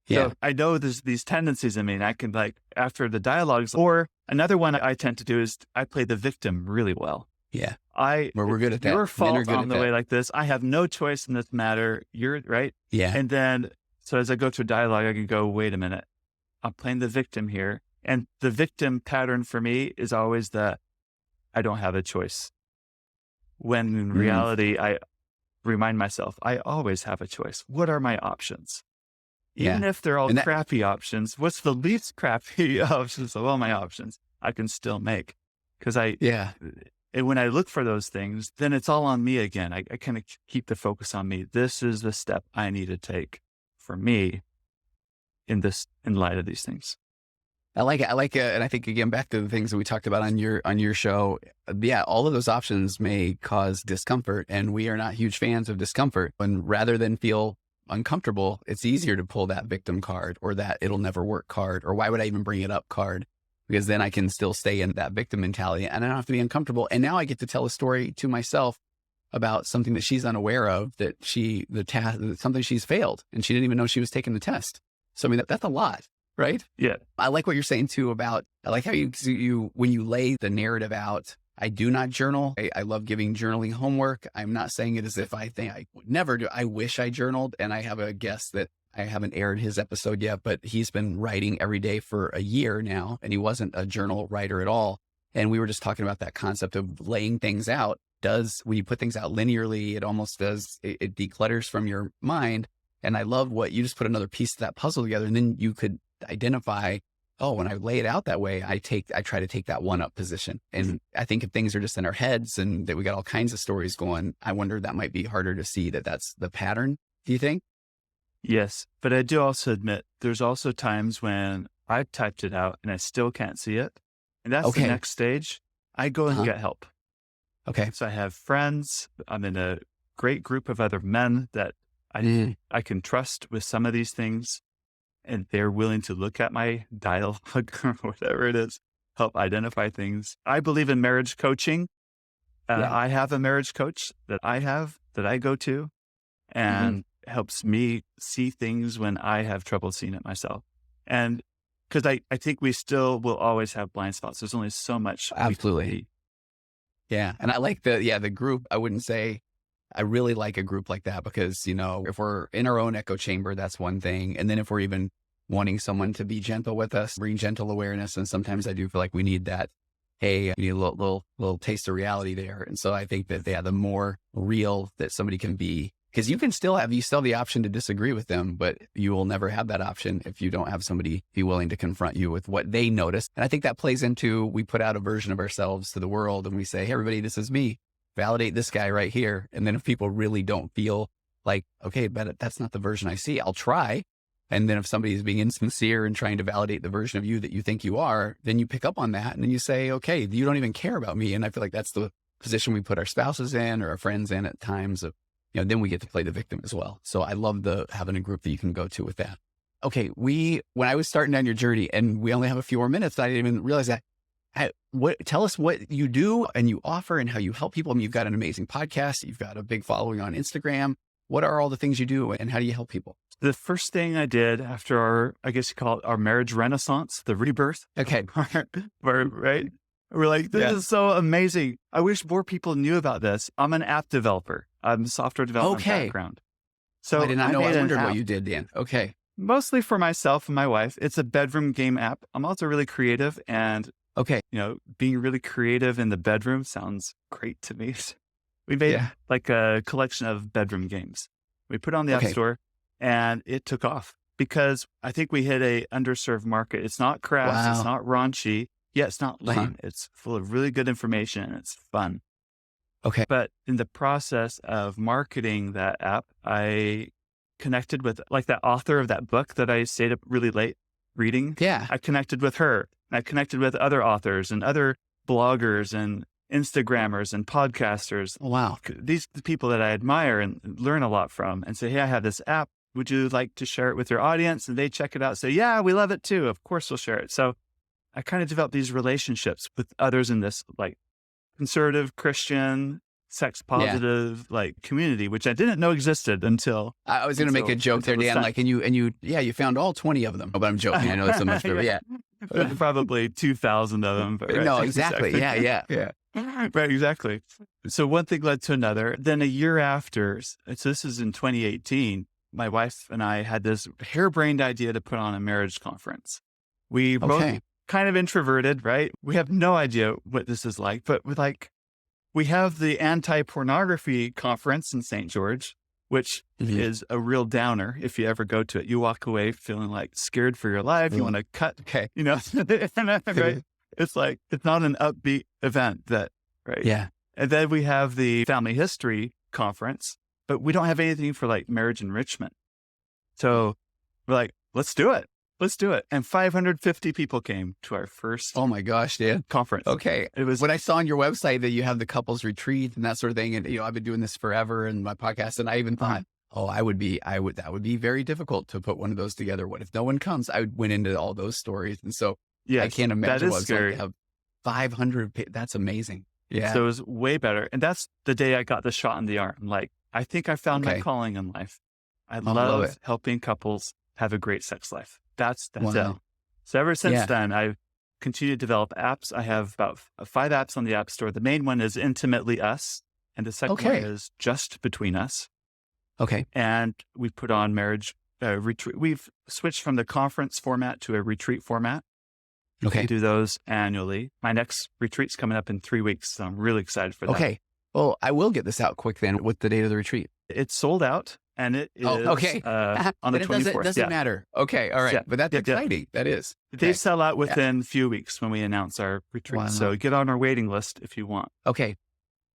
Yeah. So I know there's these tendencies in me, and I can, like, after the dialogues, or another one I tend to do is I play the victim really well. Yeah. We're good at that. Your Men are fault good on at the that. way like this. I have no choice in this matter. You're right. Yeah. And then, so as I go through dialogue, I can go, wait a minute, I'm playing the victim here. And the victim pattern for me is always I don't have a choice. When in reality, I remind myself, I always have a choice. What are my options? Yeah. Even if they're all And that, crappy options, what's the least crappy options of all my options I can still make? Because yeah. and when I look for those things, then it's all on me again. I kind of keep the focus on me. This is the step I need to take for me in light of these things. I like it. I like it. And I think again, back to the things that we talked about on your show. Yeah. All of those options may cause discomfort, and we are not huge fans of discomfort. And rather than feel uncomfortable, it's easier to pull that victim card or that it'll never work card, or why would I even bring it up card? Because then I can still stay in that victim mentality and I don't have to be uncomfortable. And now I get to tell a story to myself about something that she's unaware of, that something she's failed and she didn't even know she was taking the test. So, I mean, that's a lot, right? Yeah. I like what you're saying too about, I like how when you lay the narrative out. I do not journal. I love giving journaling homework. I'm not saying it as if I think I would never do. I wish I journaled, and I have a guest that I haven't aired his episode yet, but he's been writing every day for a year now, and he wasn't a journal writer at all. And we were just talking about that concept of laying things out. When you put things out linearly, it almost does, it declutters from your mind. And I love what you just put another piece of that puzzle together, and then you could identify, oh, when I lay it out that way, I try to take that one up position. And I think if things are just in our heads and that we got all kinds of stories going, I wonder that might be harder to see that that's the pattern. Do you think? Yes. But I do also admit there's also times when I've typed it out and I still can't see it. And that's the Okay. next stage. I go and get help. Okay. So I have friends. I'm in a great group of other men that I can trust with some of these things, and they're willing to look at my dialogue or whatever it is, help identify things. I believe in marriage coaching. I have a marriage coach that I go to, and helps me see things when I have trouble seeing it myself. And because I think we still will always have blind spots. There's only so much. Absolutely. Yeah. And I like the group. I wouldn't say I really like a group like that because, if we're in our own echo chamber, that's one thing. And then if we're even wanting someone to be gentle with us, bring gentle awareness. And sometimes I do feel like we need that. Hey, we need a little taste of reality there. And so I think that, the more real that somebody can be, because you still have the option to disagree with them, but you will never have that option if you don't have somebody be willing to confront you with what they notice. And I think that plays into, we put out a version of ourselves to the world and we say, hey, everybody, this is me. Validate this guy right here. And then if people really don't feel like, okay, but that's not the version I see, I'll try. And then if somebody is being insincere and trying to validate the version of you that you think you are, then you pick up on that and then you say, okay, you don't even care about me. And I feel like that's the position we put our spouses in or our friends in at times of, then we get to play the victim as well. So I love having a group that you can go to with that. Okay. When I was starting down your journey and we only have a few more minutes, I didn't even realize that. Tell us what you do and you offer and how you help people. I mean, you've got an amazing podcast. You've got a big following on Instagram. What are all the things you do and how do you help people? The first thing I did after I guess you call it our marriage renaissance, the rebirth. Okay. Right? We're like, this is so amazing. I wish more people knew about this. I'm an app developer. I'm a software development background. So I did not know. I wondered what you did, Dan. Okay. Mostly for myself and my wife. It's a bedroom game app. I'm also really creative, and being really creative in the bedroom sounds great to me. We made like a collection of bedroom games. We put it on the App Store, and it took off because I think we hit a underserved market. It's not crass. It's not raunchy. Yeah, it's not lame. It's full of really good information and it's fun. Okay. But in the process of marketing that app, I connected with like that author of that book that I stayed up really late reading. Yeah. I connected with her. And I connected with other authors and other bloggers and Instagrammers and podcasters. Oh, wow. These are the people that I admire and learn a lot from, and say, hey, I have this app. Would you like to share it with your audience? And they check it out. Say, yeah, we love it too. Of course we'll share it. So I kind of developed these relationships with others in this like conservative, Christian, sex positive like community, which I didn't know existed until I was going to make a joke there, Dan. Like, and you found all 20 of them. Oh, but I'm joking. I know it's so much, but probably 2,000 of them. But, right? No, exactly. Yeah. Right, exactly. So one thing led to another. Then a year after, so this is in 2018, my wife and I had this harebrained idea to put on a marriage conference. We both kind of introverted, right? We have no idea what this is like, but we have the anti-pornography conference in St. George. which Mhm. is a real downer if you ever go to it. You walk away feeling like scared for your life. You Mm. want to cut, Okay. right? It's like, it's not an upbeat event right? Yeah. And then we have the family history conference, but we don't have anything for like marriage enrichment. So we're like, let's do it. Let's do it. And 550 people came to our first Oh my gosh, Dan. conference. Okay. It was, When I saw on your website that you have the couples retreat and that sort of thing, and I've been doing this forever and my podcast, and I even thought, oh, that would be very difficult to put one of those together. What if no one comes? I went into all those stories. And so I yes, can't that imagine is what it's like scary. to have 500. That's amazing. Yeah. So it was way better. And that's the day I got the shot in the arm. Like, I think I found my Okay. calling in life. I love love it. helping couples have a great sex life. That's it. Wow. So ever since Yeah. then, I've continued to develop apps. I have about 5 apps on the App Store. The main one is Intimately Us, and the second one Okay. is Just Between Us. Okay. And we've put on marriage retreat. We've switched from the conference format to a retreat format. We Okay. do those annually. My next retreat's coming up in 3 weeks, so I'm really excited for that. Okay. Well, I will get this out quick then. What's the date of the retreat? It's sold out, and it is okay. on the Then 24th. It doesn't matter. Okay. All right. Yeah. But that's Yeah. exciting. That is. They Okay. sell out within a few weeks when we announce our retreat. Wow. So get on our waiting list if you want. Okay.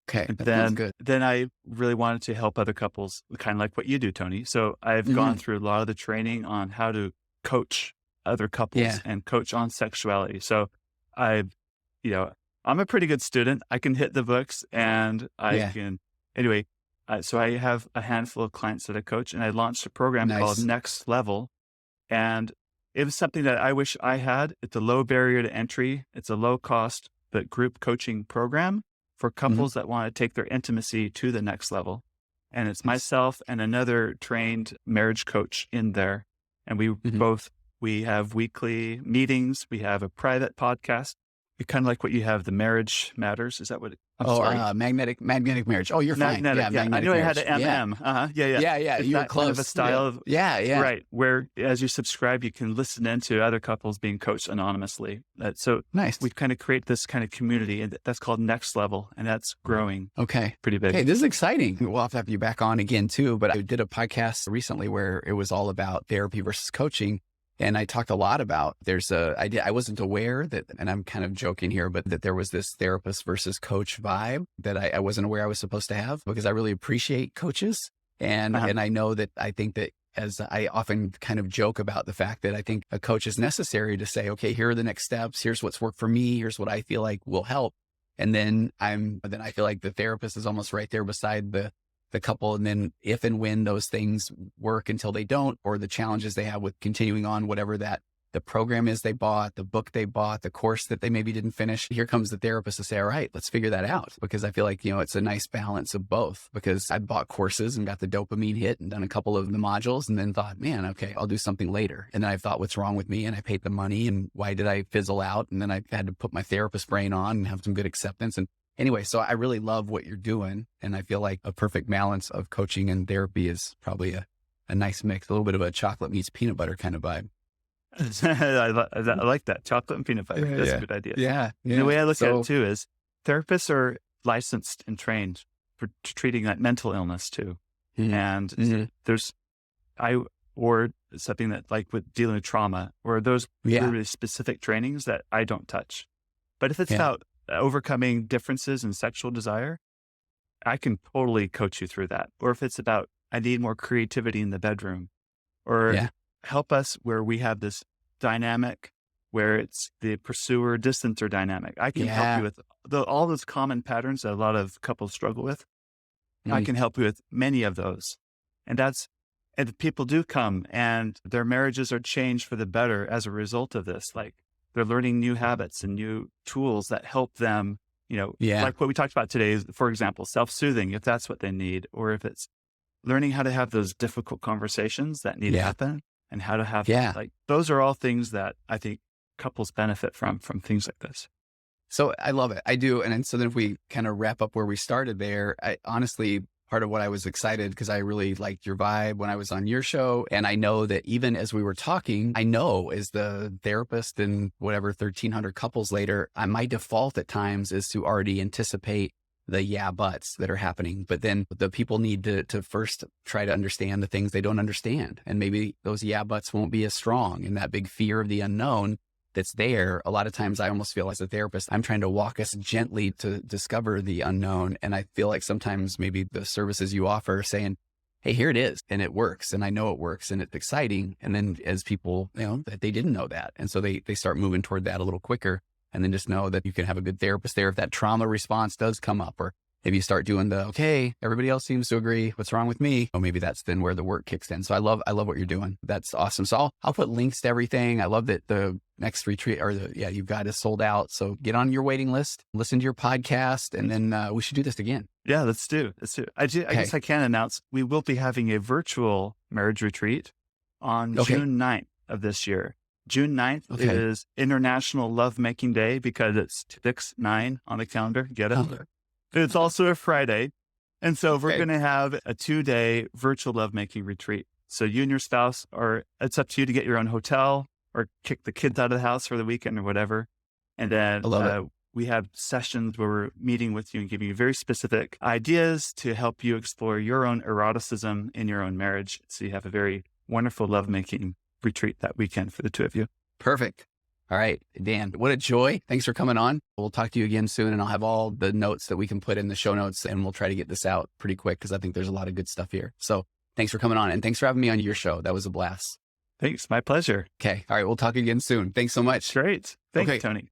Okay. And That sounds good. then I really wanted to help other couples, kind of like what you do, Tony. So I've gone through a lot of the training on how to coach other couples Yeah. and coach on sexuality. So I'm a pretty good student. I can hit the books and I can, anyway. So I have a handful of clients that I coach, and I launched a program called Nice. Next Level. And it was something that I wish I had. It's a low barrier to entry. It's a low cost, but group coaching program for couples that want to take their intimacy to the next level. And it's myself and another trained marriage coach in there. And we have weekly meetings. We have a private podcast. Kind of like what you have, the Marriage Matters. Is that what? Magnetic marriage. Oh, you're fine. Magnetic. Yeah. Yeah. I Magnetic knew I marriage. had an MM. Yeah. It's You were that close. kind of a style of, Yeah. right. Where as you subscribe, you can listen into other couples being coached anonymously. So Nice. we kind of create this kind of community, and that's called Next Level, and that's growing Okay. pretty big. Okay, this is exciting. We'll have to have you back on again too, but I did a podcast recently where it was all about therapy versus coaching. And I talked a lot about I wasn't aware that, and I'm kind of joking here, but that there was this therapist versus coach vibe that I wasn't aware I was supposed to have, because I really appreciate coaches. And I know that I think that, as I often kind of joke about the fact that I think a coach is necessary to say, okay, here are the next steps. Here's what's worked for me. Here's what I feel like will help. And then I feel like the therapist is almost right there beside the couple. And then if and when those things work until they don't, or the challenges they have with continuing on, whatever that the program is they bought, the book they bought, the course that they maybe didn't finish, here comes the therapist to say, all right, let's figure that out. Because I feel like, it's a nice balance of both, because I bought courses and got the dopamine hit and done a couple of the modules, and then thought, man, okay, I'll do something later. And then I thought, what's wrong with me? And I paid the money, and why did I fizzle out? And then I had to put my therapist brain on and have some good acceptance. And anyway, so I really love what you're doing. And I feel like a perfect balance of coaching and therapy is probably a nice mix, a little bit of a chocolate meets peanut butter kind of vibe. I like that. Chocolate and peanut butter. That's a good idea. Yeah. The way I look at it too is therapists are licensed and trained for treating that mental illness too. And or something that, like with dealing with trauma, or those really specific trainings that I don't touch. But if it's about overcoming differences in sexual desire, I can totally coach you through that. Or if it's about, I need more creativity in the bedroom, or help us where we have this dynamic where it's the pursuer distancer dynamic. I can help you with all those common patterns that a lot of couples struggle with. I can help you with many of those. And people do come and their marriages are changed for the better as a result of this. Like, they're learning new habits and new tools that help them, like what we talked about today is, for example, self-soothing, if that's what they need, or if it's learning how to have those difficult conversations that need to happen, and how to have, like, those are all things that I think couples benefit from things like this. So I love it. I do. And so then if we kind of wrap up where we started there, honestly, part of what I was excited, because I really liked your vibe when I was on your show. And I know that even as we were talking, I know as the therapist and whatever, 1,300 couples later, my default at times is to already anticipate the yeah buts that are happening. But then the people need to first try to understand the things they don't understand. And maybe those yeah buts won't be as strong, and that big fear of the unknown that's there. A lot of times I almost feel as a therapist, I'm trying to walk us gently to discover the unknown. And I feel like sometimes maybe the services you offer are saying, hey, here it is. And it works. And I know it works and it's exciting. And then as people, that they didn't know that. And so they start moving toward that a little quicker. And then just know that you can have a good therapist there if that trauma response does come up, or maybe you start doing okay, everybody else seems to agree. What's wrong with me? Oh, maybe that's then where the work kicks in. So I love what you're doing. That's awesome. So I'll put links to everything. I love that the next retreat you've got is sold out. So get on your waiting list, listen to your podcast, and then we should do this again. Yeah, let's do. I guess I can announce we will be having a virtual marriage retreat on June 9th of this year. June 9th is International Lovemaking Day because it's 6/9 on the calendar. Get it? It's also a Friday. And so we're going to have a 2-day virtual lovemaking retreat. So you and your spouse it's up to you to get your own hotel or kick the kids out of the house for the weekend or whatever. And then we have sessions where we're meeting with you and giving you very specific ideas to help you explore your own eroticism in your own marriage. So you have a very wonderful lovemaking retreat that weekend for the two of you. Perfect. All right, Dan, what a joy. Thanks for coming on. We'll talk to you again soon, and I'll have all the notes that we can put in the show notes, and we'll try to get this out pretty quick because I think there's a lot of good stuff here. So thanks for coming on, and thanks for having me on your show. That was a blast. Thanks. My pleasure. Okay. All right. We'll talk again soon. Thanks so much. Great. Thanks, Tony.